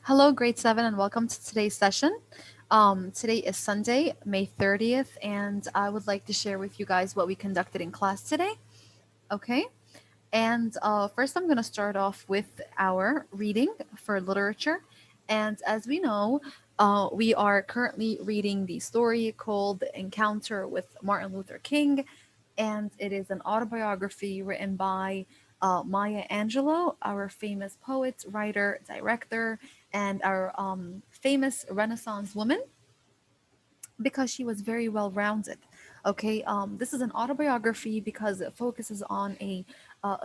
Hello, grade 7, and welcome to today's session. Today is Sunday, May 30th, and I would like to share with you guys what we conducted in class today. Okay, and first I'm going to start off with our reading for literature. And as we know, we are currently reading the story called Encounter with Martin Luther King, and it is an autobiography written by Maya Angelou, our famous poet, writer, director, and our famous Renaissance woman because she was very well rounded. Okay, this is an autobiography because it focuses on a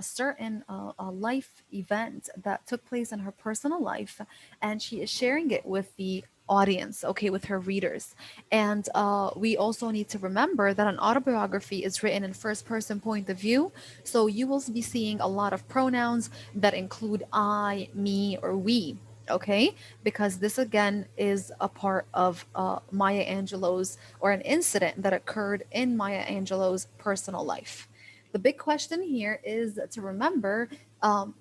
certain life event that took place in her personal life, and she is sharing it with the audience, okay, with her readers. And we also need to remember that an autobiography is written in first person point of view, so you will be seeing a lot of pronouns that include I, me, or we. Okay, because this again is a part of Maya Angelou's, or an incident that occurred in Maya Angelou's personal life. The big question here is to remember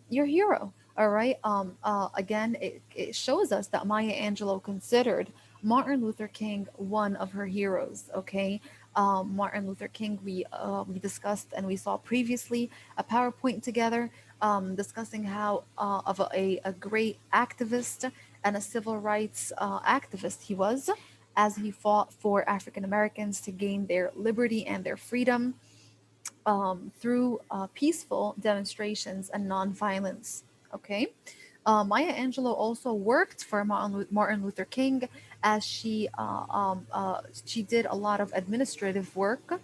your hero. All right. Again, it shows us that Maya Angelou considered Martin Luther King one of her heroes. Okay. Martin Luther King, we discussed and we saw previously a PowerPoint together discussing how of a great activist and a civil rights activist he was, as he fought for African Americans to gain their liberty and their freedom through peaceful demonstrations and nonviolence. Okay. Maya Angelou also worked for Martin Luther King, as she did a lot of administrative work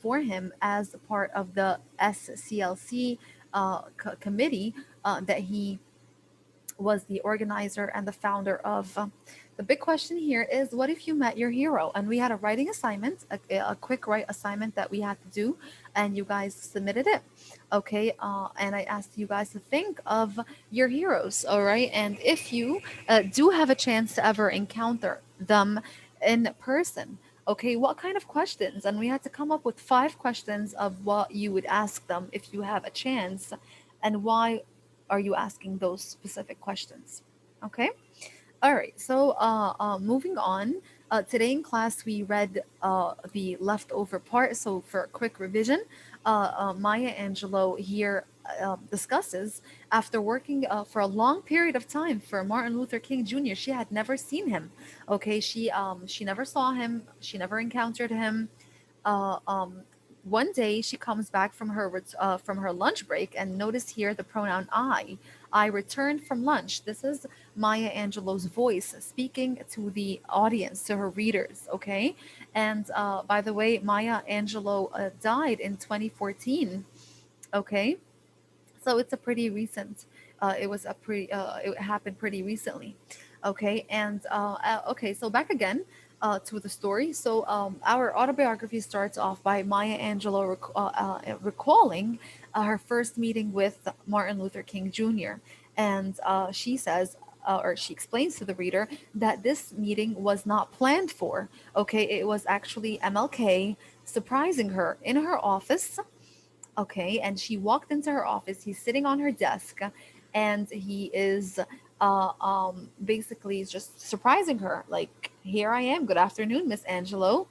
for him as a part of the SCLC committee that he was the organizer and the founder of. The big question here is, what if you met your hero? And we had a writing assignment, a quick write assignment that we had to do, and you guys submitted it. Okay, and I asked you guys to think of your heroes, all right? And if you do have a chance to ever encounter them in person, okay, what kind of questions? And we had to come up with 5 questions of what you would ask them if you have a chance, and why are you asking those specific questions. Okay. All right. So moving on. Today in class we read the leftover part. So for a quick revision, Maya Angelou here discusses, after working for a long period of time for Martin Luther King Jr., she had never seen him. Okay, she never saw him. She never encountered him. uh, um, One day she comes back from her lunch break and notice here the pronoun I. I returned from lunch. This is Maya Angelou's voice speaking to the audience, to her readers. Okay, and by the way, Maya Angelou died in 2014. Okay, so it's a pretty recent. It happened pretty recently. Okay, and okay, so back again to the story. So our autobiography starts off by Maya Angelou recalling her first meeting with Martin Luther King Jr. And she says, or she explains to the reader that this meeting was not planned for. Okay, it was actually MLK surprising her in her office. Okay, and she walked into her office. He's sitting on her desk, and he is basically just surprising her. Like, here I am. Good afternoon, Miss Angelo.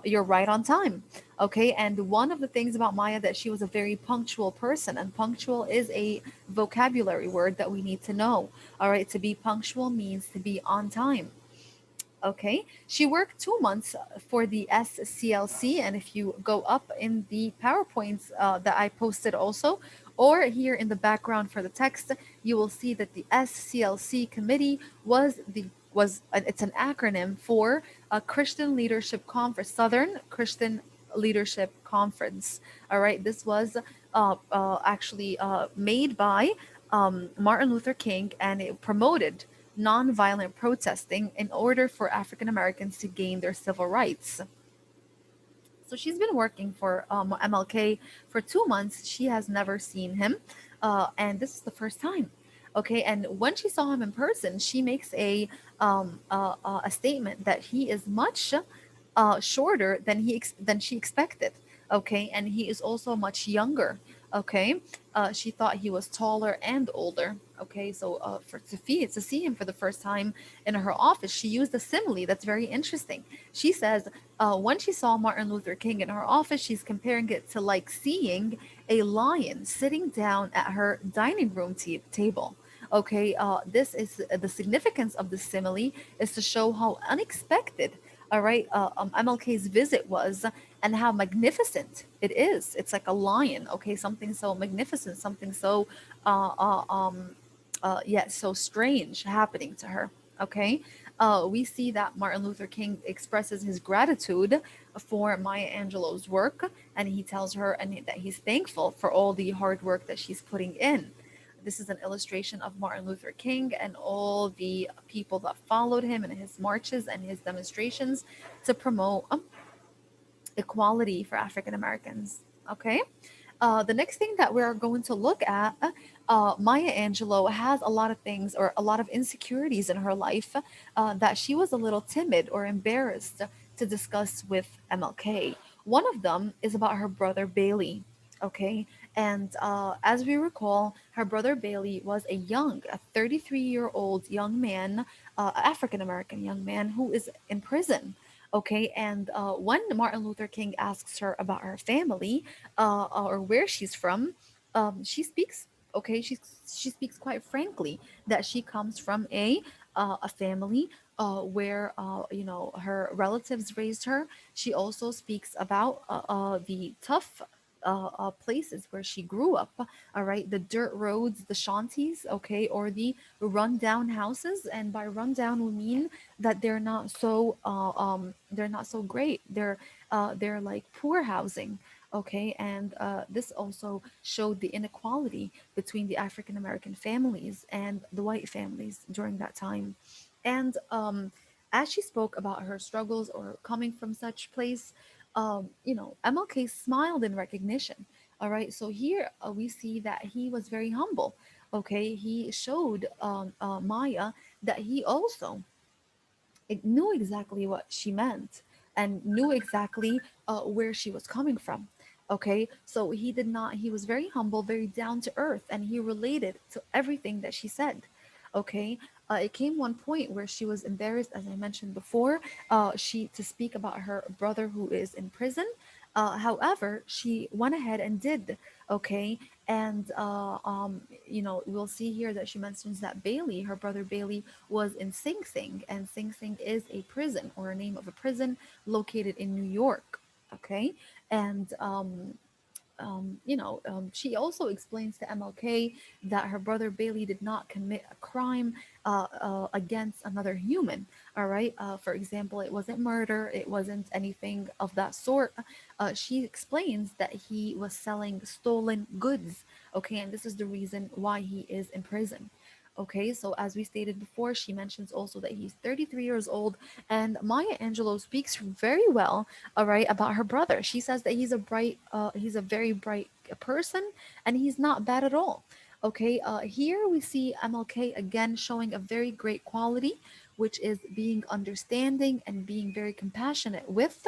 You're right on time. Okay, and one of the things about Maya that she was a very punctual person, and punctual is a vocabulary word that we need to know. All right, to be punctual means to be on time. Okay, she worked 2 months for the SCLC, and if you go up in the PowerPoints that I posted also, or here in the background for the text, you will see that the SCLC committee it's an acronym for a Christian Leadership Conference, Southern Christian Leadership Conference. All right, this was actually made by Martin Luther King, and it promoted nonviolent protesting in order for African Americans to gain their civil rights. So she's been working for MLK for 2 months. She has never seen him, and this is the first time. Okay, and when she saw him in person, she makes a statement that he is much shorter than than she expected. Okay, and he is also much younger. Okay, she thought he was taller and older. Okay, so for to see him for the first time in her office, she used a simile that's very interesting. She says when she saw Martin Luther King in her office, she's comparing it to like seeing a lion sitting down at her dining room table. Okay, this is the significance of the simile is to show how unexpected, all right, MLK's visit was and how magnificent it is. It's like a lion, okay, something so magnificent, something so, uh, uh, um, yet so strange happening to her. Okay, we see that Martin Luther King expresses his gratitude for Maya Angelou's work, and he tells her and that he's thankful for all the hard work that she's putting in. This is an illustration of Martin Luther King and all the people that followed him in his marches and his demonstrations to promote equality for African Americans. Okay. The next thing that we're going to look at, Maya Angelou has a lot of things or a lot of insecurities in her life that she was a little timid or embarrassed to discuss with MLK. One of them is about her brother Bailey. Okay. And as we recall, her brother Bailey was a 33-year-old young man, African American young man who is in prison. Okay, and when Martin Luther King asks her about her family or where she's from, she speaks. Okay, she speaks quite frankly that she comes from a family where her relatives raised her. She also speaks about the tough places where she grew up. All right, the dirt roads, the shanties, okay, or the rundown houses. And by rundown, we mean that they're not so great. They're like poor housing. Okay, and this also showed the inequality between the African American families and the white families during that time. And as she spoke about her struggles or coming from such place, MLK smiled in recognition. All right, so here we see that he was very humble. Okay, he showed Maya that he also it knew exactly what she meant and knew exactly where she was coming from. Okay, so he was very humble, very down to earth, and he related to everything that she said. Okay, it came one point where she was embarrassed, as I mentioned before, she to speak about her brother who is in prison. However, she went ahead and did. Okay, and we'll see here that she mentions that Bailey, her brother Bailey, was in Sing Sing, and Sing Sing is a prison or a name of a prison located in New York. Okay, and she also explains to MLK that her brother Bailey did not commit a crime against another human. All right. For example, it wasn't murder, it wasn't anything of that sort. She explains that he was selling stolen goods. Okay. And this is the reason why he is in prison. Okay, so as we stated before, she mentions also that he's 33 years old, and Maya Angelou speaks very well, all right, about her brother. She says that he's a very bright person, and he's not bad at all. Okay, here we see MLK again showing a very great quality, which is being understanding and being very compassionate with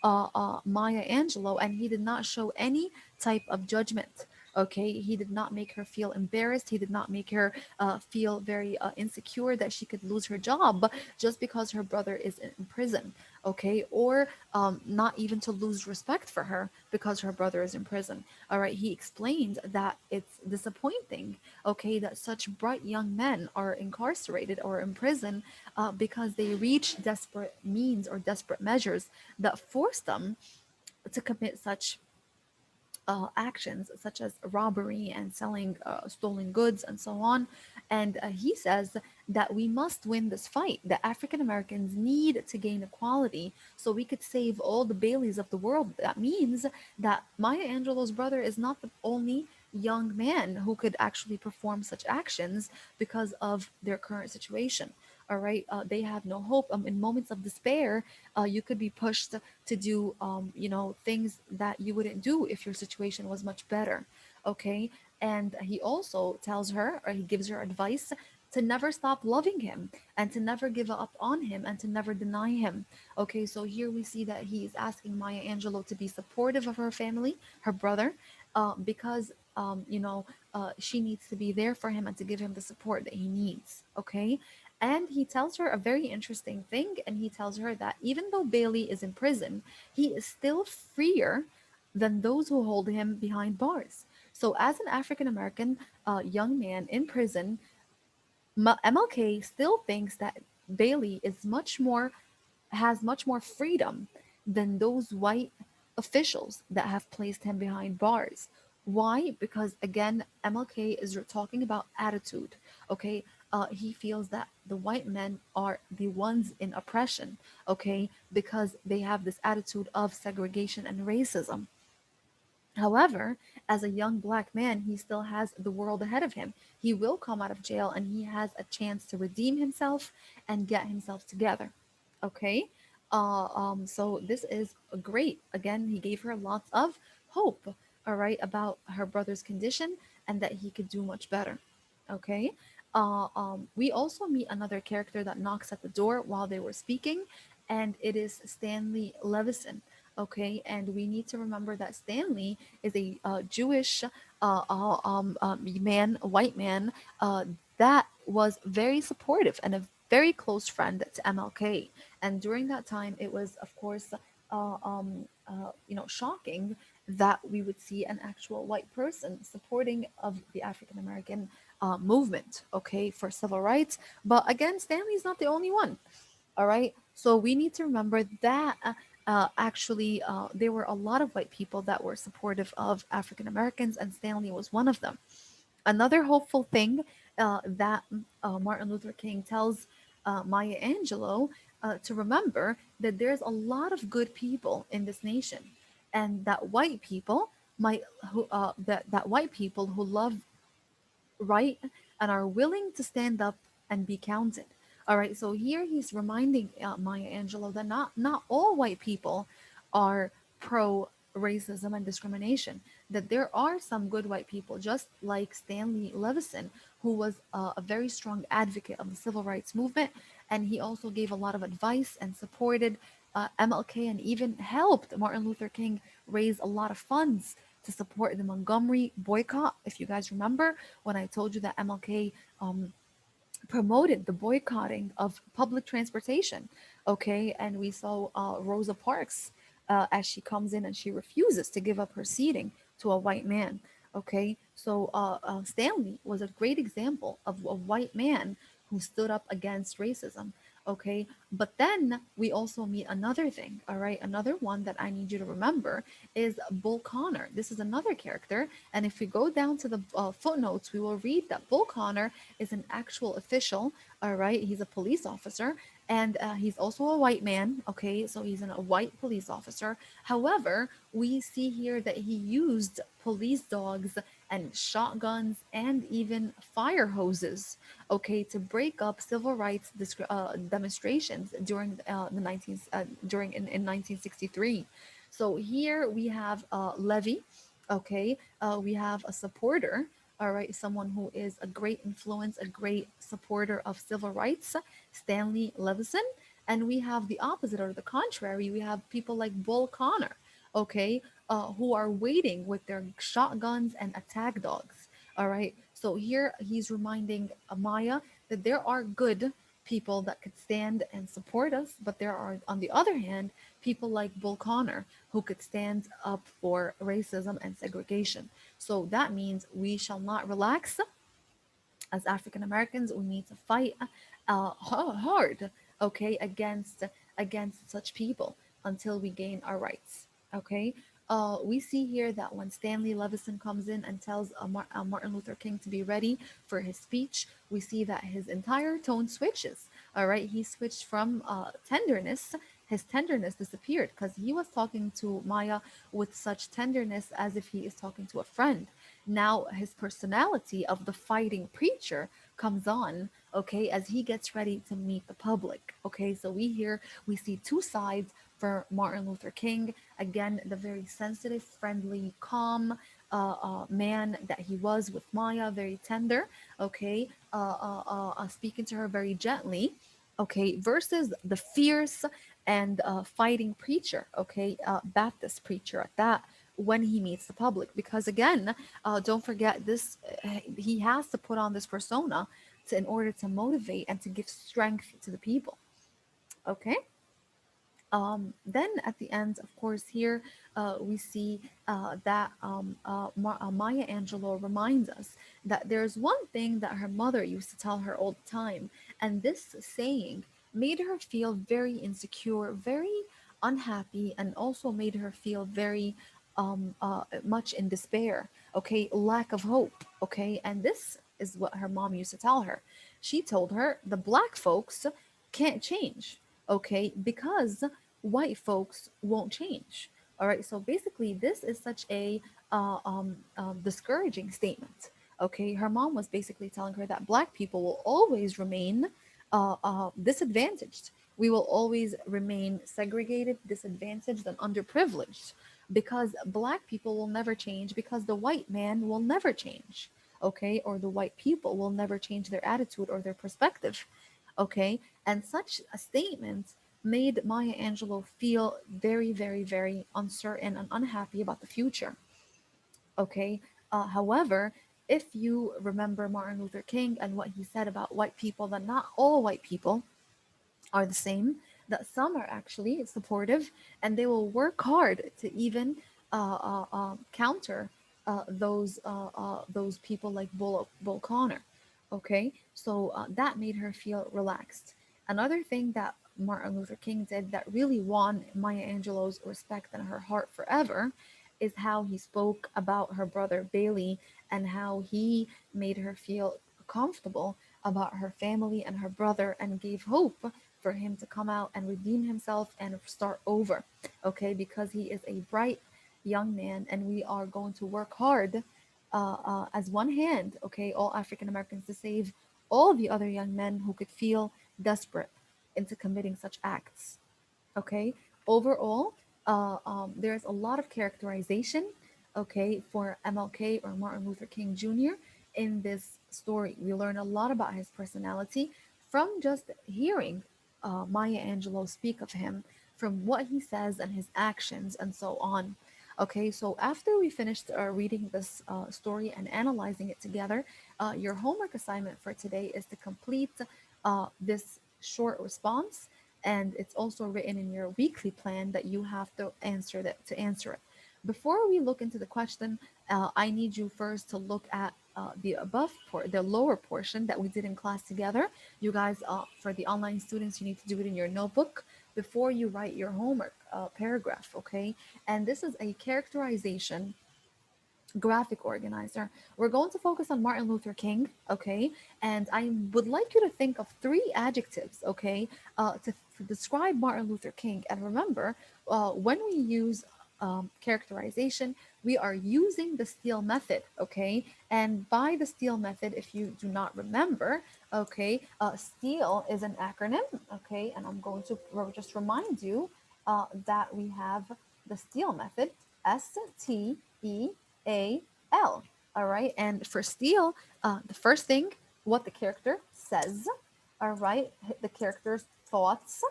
Maya Angelou, and he did not show any type of judgment. Okay, he did not make her feel embarrassed. He did not make her feel very insecure that she could lose her job just because her brother is in prison. Okay, or not even to lose respect for her because her brother is in prison. All right, he explained that it's disappointing, okay, that such bright young men are incarcerated or in prison because they reach desperate means or desperate measures that force them to commit such actions such as robbery and selling stolen goods and so on. And he says that we must win this fight, that African Americans need to gain equality so we could save all the Baileys of the world. That means that Maya Angelou's brother is not the only young man who could actually perform such actions because of their current situation. All right, they have no hope. In moments of despair, you could be pushed to do, things that you wouldn't do if your situation was much better. Okay, and he also tells her, or he gives her advice to never stop loving him and to never give up on him and to never deny him. Okay, so here we see that he is asking Maya Angelou to be supportive of her family, her brother, because she needs to be there for him and to give him the support that he needs. Okay. And he tells her a very interesting thing. And he tells her that even though Bailey is in prison, he is still freer than those who hold him behind bars. So, as an African American young man in prison, MLK still thinks that Bailey is much more has much more freedom than those white officials that have placed him behind bars. Why? Because again, MLK is talking about attitude. Okay, he feels that the white men are the ones in oppression. Okay, because they have this attitude of segregation and racism. However, as a young black man, he still has the world ahead of him. He will come out of jail and he has a chance to redeem himself and get himself together. Okay? So this is great. Again, he gave her lots of hope, all right, about her brother's condition and that he could do much better. Okay? We also meet another character that knocks at the door while they were speaking, and it is Stanley Levison. Okay, and we need to remember that Stanley is a Jewish man, a white man, that was very supportive and a very close friend to MLK. And during that time, it was, of course, shocking that we would see an actual white person supporting of the African American movement, okay, for civil rights. But again, Stanley's not the only one. All right. So we need to remember that actually there were a lot of white people that were supportive of African Americans, and Stanley was one of them. Another hopeful thing that Martin Luther King tells Maya Angelou to remember that there's a lot of good people in this nation, and that white people might that white people who love right and are willing to stand up and be counted. All right, so here he's reminding Maya Angelou that not all white people are pro racism and discrimination, that there are some good white people, just like Stanley Levison, who was a very strong advocate of the civil rights movement, and he also gave a lot of advice and supported MLK and even helped Martin Luther King raise a lot of funds to support the Montgomery boycott. If you guys remember, when I told you that MLK promoted the boycotting of public transportation. Okay, and we saw Rosa Parks as she comes in and she refuses to give up her seating to a white man. Okay, so Stanley was a great example of a white man who stood up against racism. Okay, but then we also meet another thing. All right, another one that I need you to remember is Bull Connor. This is another character, and if we go down to the footnotes, we will read that Bull Connor is an actual official. All right, he's a police officer, and he's also a white man. Okay, so he's a white police officer. However, we see here that he used police dogs and shotguns and even fire hoses, okay, to break up civil rights demonstrations during the 19th during in 1963. So here we have Levy, okay, we have a supporter, all right, someone who is a great influence, a great supporter of civil rights, Stanley Levison. And we have the opposite or the contrary. We have people like Bull Connor, okay, who are waiting with their shotguns and attack dogs. All right. So here he's reminding Amaya that there are good people that could stand and support us, but there are, on the other hand, people like Bull Connor who could stand up for racism and segregation. So that means we shall not relax as African Americans. We need to fight hard, okay, against such people until we gain our rights. Okay. We see here that when Stanley Levison comes in and tells Martin Luther King to be ready for his speech, we see that his entire tone switches. All right, he switched from tenderness. His tenderness disappeared because he was talking to Maya with such tenderness as if he is talking to a friend. Now his personality of the fighting preacher comes on, okay, as he gets ready to meet the public. Okay, so we see two sides for Martin Luther King. Again, the very sensitive, friendly, calm man that he was with Maya, very tender, okay, speaking to her very gently, okay, versus the fierce and fighting preacher, okay, Baptist preacher at that, when he meets the public, because again, don't forget this, he has to put on this persona in order to motivate and to give strength to the people. Okay. Then at the end, of course, here we see that Maya Angelou reminds us that there's one thing that her mother used to tell her all the time, and this saying made her feel very insecure, very unhappy, and also made her feel very much in despair. Okay, lack of hope. Okay, and this is what her mom used to tell her. She told her the black folks can't change, okay, because white folks won't change. All right, so basically, this is such a discouraging statement. Okay, her mom was basically telling her that black people will always remain disadvantaged. We will always remain segregated, disadvantaged, and underprivileged because black people will never change because the white man will never change. Okay, or the white people will never change their attitude or their perspective. Okay, and such a statement made Maya Angelou feel very, very, very uncertain and unhappy about the future. Okay, however, if you remember Martin Luther King and what he said about white people, that not all white people are the same, that some are actually supportive and they will work hard to even counter those people like Bull Connor. Okay, so that made her feel relaxed. Another thing that Martin Luther King did that really won Maya Angelou's respect and her heart forever is how he spoke about her brother Bailey and how he made her feel comfortable about her family and her brother and gave hope for him to come out and redeem himself and start over. Okay, because he is a bright young man and we are going to work hard as one hand, okay, all African Americans, to save all the other young men who could feel desperate into committing such acts. Okay, overall, there's a lot of characterization, okay, for MLK or Martin Luther King Jr. in this story. We learn a lot about his personality from just hearing Maya Angelou speak of him, from what he says and his actions and so on. Okay, so after we finished reading this story and analyzing it together, your homework assignment for today is to complete this short response, and it's also written in your weekly plan that you have to answer it. Before we look into the question, I need you first to look at the lower portion that we did in class together. You guys, for the online students, you need to do it in your notebook before you write your homework paragraph, okay? And this is a characterization graphic organizer. We're going to focus on Martin Luther King, okay? And I would like you to think of three adjectives, okay, to describe Martin Luther King. And remember, when we use characterization, we are using the Steele method, okay? And by the Steele method, if you do not remember, okay, Steele is an acronym, okay? And I'm going to just remind you that we have the Steele method, STEAL. All right. And for Steele, the first thing, what the character says. All right. The character's thoughts.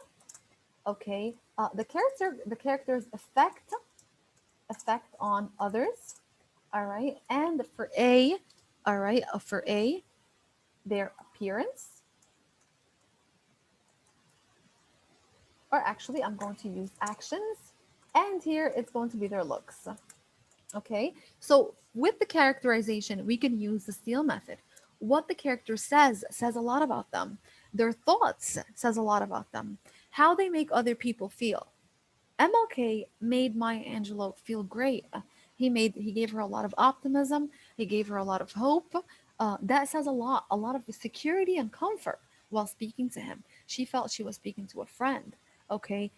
Okay. The character's effect on others. All right. And for A, all right. For A, their appearance. Or actually, I'm going to use actions. And here it's going to be their looks. Okay, so with the characterization, we can use the Steele method. What the character says a lot about them. Their thoughts says a lot about them. How they make other people feel. MLK made Maya Angelou feel great. He gave her a lot of optimism. He gave her a lot of hope. That says a lot of security and comfort while speaking to him. She felt she was speaking to a friend. Okay,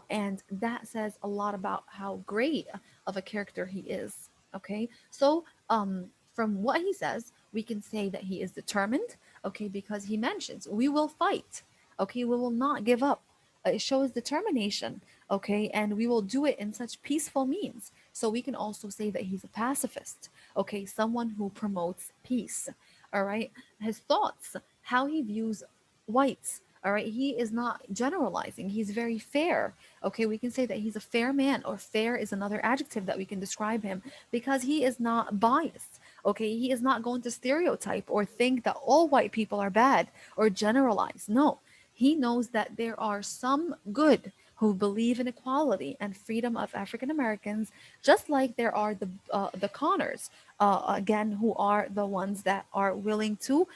and that says a lot about how great of a character he is. Okay, so from what he says, we can say that he is determined. Okay, because he mentions we will fight. Okay, we will not give up. It shows determination, okay, and we will do it in such peaceful means. So we can also say that he's a pacifist, okay, someone who promotes peace. All right, his thoughts, how he views whites, All right, he is not generalizing. He's very fair. Okay, we can say that he's a fair man, or fair is another adjective that we can describe him, because he is not biased. Okay, he is not going to stereotype or think that all white people are bad or generalize. No, he knows that there are some good who believe in equality and freedom of African Americans, just like there are the Connors, again, who are the ones that are willing to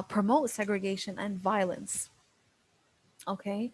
promote segregation and violence. Okay.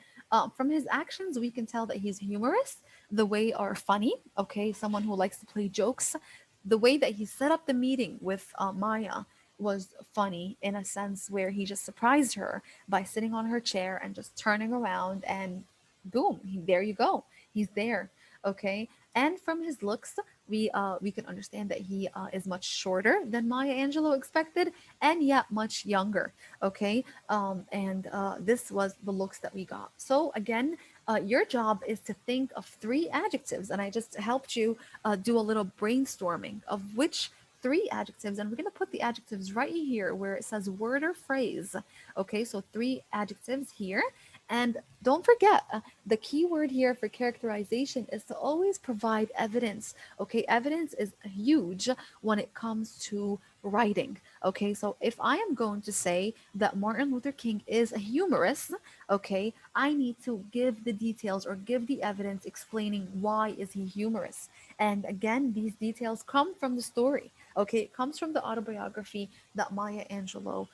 From his actions, we can tell that he's humorous, the way are funny. Okay. Someone who likes to play jokes. The way that he set up the meeting with Maya was funny in a sense where he just surprised her by sitting on her chair and just turning around and boom, there you go. He's there. Okay. And from his looks, we can understand that he is much shorter than Maya Angelou expected, and yet much younger. Okay, and this was the looks that we got. So again, your job is to think of three adjectives, and I just helped you do a little brainstorming of which three adjectives, and we're going to put the adjectives right here where it says word or phrase. Okay, so three adjectives here. And don't forget, the key word here for characterization is to always provide evidence. Okay, evidence is huge when it comes to writing. Okay, so if I am going to say that Martin Luther King is a humorist, okay, I need to give the details or give the evidence explaining why is he humorous. And again, these details come from the story. Okay, it comes from the autobiography that Maya Angelou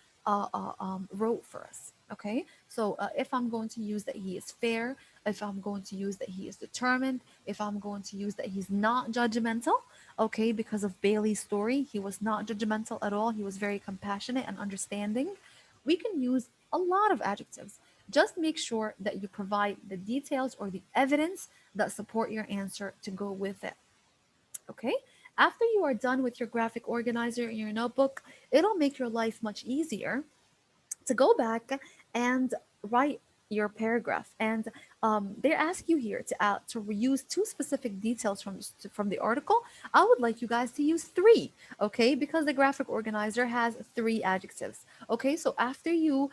wrote for us. Okay, so if I'm going to use that he is fair, if I'm going to use that he is determined, if I'm going to use that he's not judgmental, okay, because of Bailey's story, he was not judgmental at all. He was very compassionate and understanding. We can use a lot of adjectives. Just make sure that you provide the details or the evidence that support your answer to go with it. Okay? After you are done with your graphic organizer in your notebook, it'll make your life much easier to go back and write your paragraph. And they ask you here to reuse two specific details from the article. I would like you guys to use three, okay? Because the graphic organizer has three adjectives. Okay, so after you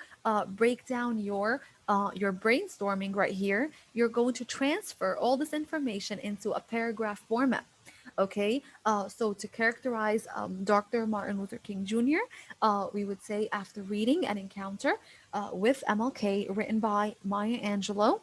break down your brainstorming right here, you're going to transfer all this information into a paragraph format. Okay, so to characterize Dr. Martin Luther King Jr., we would say after reading an encounter with MLK written by Maya Angelou,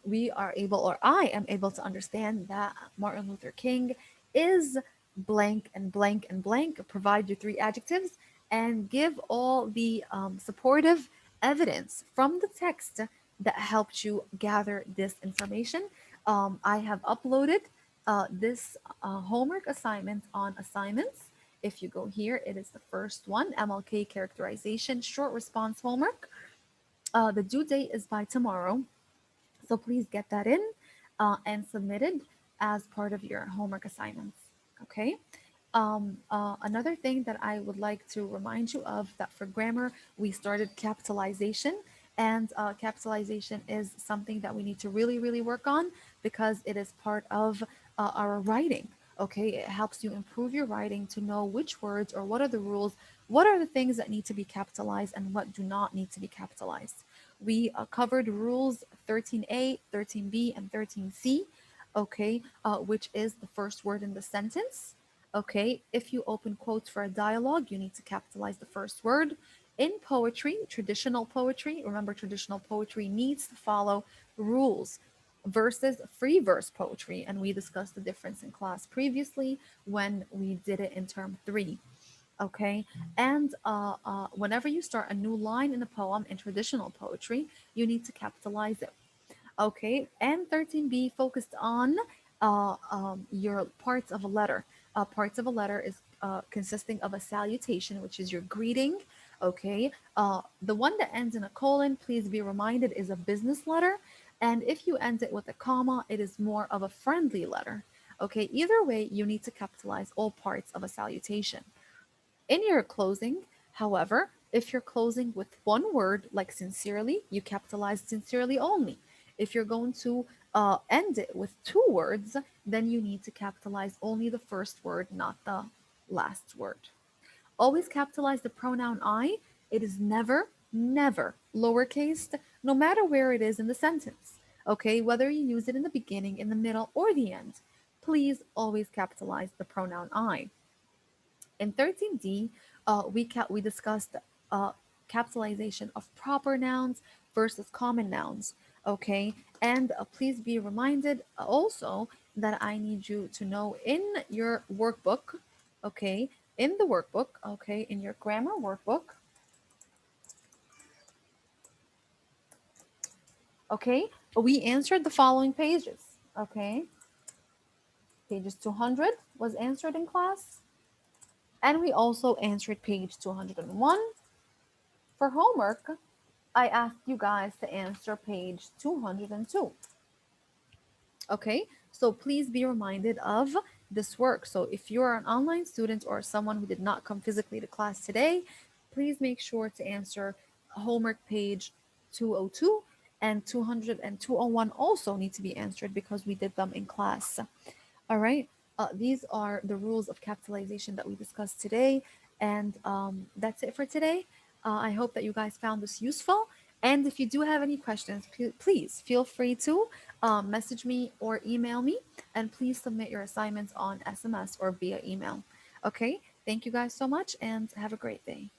we are able, or I am able to understand that Martin Luther King is blank and blank and blank. Provide your three adjectives and give all the supportive evidence from the text that helped you gather this information. I have uploaded this homework assignment on assignments. If you go here, it is the first one, MLK characterization, short response homework. The due date is by tomorrow. So please get that in and submitted as part of your homework assignments. Okay. Another thing that I would like to remind you of that for grammar, we started capitalization, and capitalization is something that we need to really, really work on because it is part of our writing. Okay, it helps you improve your writing to know which words or what are the rules, what are the things that need to be capitalized and what do not need to be capitalized. We covered rules 13A, 13B, and 13C, okay, which is the first word in the sentence. Okay, if you open quotes for a dialogue, you need to capitalize the first word. In poetry, traditional poetry, remember traditional poetry needs to follow rules versus free verse poetry. And we discussed the difference in class previously when we did it in term 3. Okay, and whenever you start a new line in a poem in traditional poetry, you need to capitalize it. Okay, and 13B focused on your parts of a letter. Parts of a letter is consisting of a salutation, which is your greeting. Okay, the one that ends in a colon, please be reminded, is a business letter. And if you end it with a comma, it is more of a friendly letter. Okay, either way, you need to capitalize all parts of a salutation. In your closing, however, if you're closing with one word like sincerely, you capitalize sincerely only. If you're going to end it with two words, then you need to capitalize only the first word, not the last word. Always capitalize the pronoun I. It is never, never lowercase no matter where it is in the sentence. Okay, whether you use it in the beginning, in the middle, or the end, please always capitalize the pronoun I. In 13D, we discussed uh, capitalization of proper nouns versus common nouns. Okay, and please be reminded also that I need you to know in your workbook, okay, in the workbook, okay, in your grammar workbook, okay, we answered the following pages. Okay, pages 200 was answered in class, and we also answered page 201. For homework, I asked you guys to answer page 202. Okay, so please be reminded of this work. So if you're an online student or someone who did not come physically to class today, please make sure to answer homework page 202 and 200 and 201 also need to be answered because we did them in class. All right. These are the rules of capitalization that we discussed today. And that's it for today. I hope that you guys found this useful. And if you do have any questions, please feel free to message me or email me. And please submit your assignments on SMS or via email. Okay. Thank you guys so much and have a great day.